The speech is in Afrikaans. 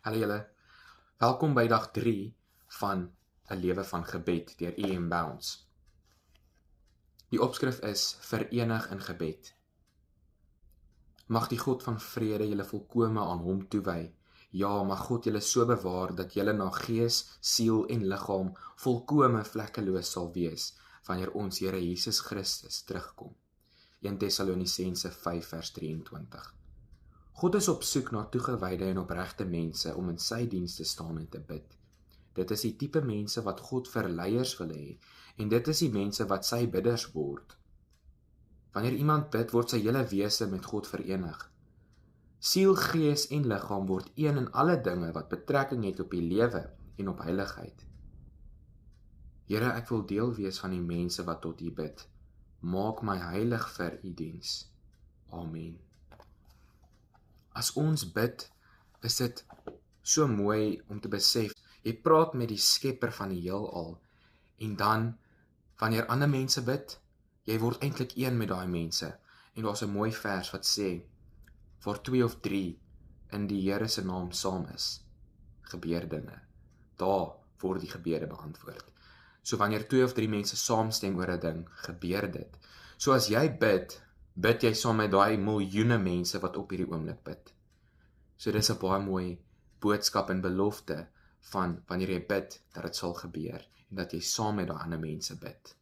Hallo julle, welkom by dag 3 van 'n lewe van gebed deur E.M. Bounds. Die opskrif is Verenig in gebed. Mag die God van vrede julle volkome aan hom toewy. Ja, mag God julle so bewaar dat julle na gees, siel en liggaam volkome vlekkeloos sal wees wanneer ons Here Jesus Christus terugkom. 1 Tessalonisense 5 vers 23. God is op soek na toegewyde en opregte mense om in sy diens te staan en te bid. Dit is die tipe mense wat God vir leiers wil hê, en dit is die mense wat sy bidders word. Wanneer iemand bid, word sy hele wese met God verenig. Siel, gees en liggaam word een in alle dinge wat betrekking het op die lewe en op heiligheid. Here, ek wil deel wees van die mense wat tot U bid. Maak my heilig vir U diens. Amen. As ons bid, is dit so mooi om te besef, jy praat met die skepper van die heelal, en dan, wanneer ander mense bid, jy word eintlik een met daai mense, en daar's 'n mooi vers wat sê, waar 2 of 3 in die Here se naam saam is, gebeur dinge. Daar word die gebede beantwoord. So wanneer 2 of 3 mense saamstem oor 'n ding, gebeur dit. So as jy bid jy saam met daai miljoene mense wat op hierdie oomblik bid. So dis 'n baie mooi boodskap en belofte van wanneer jy bid, dat dit sal gebeur en dat jy saam met daai ander mense bid.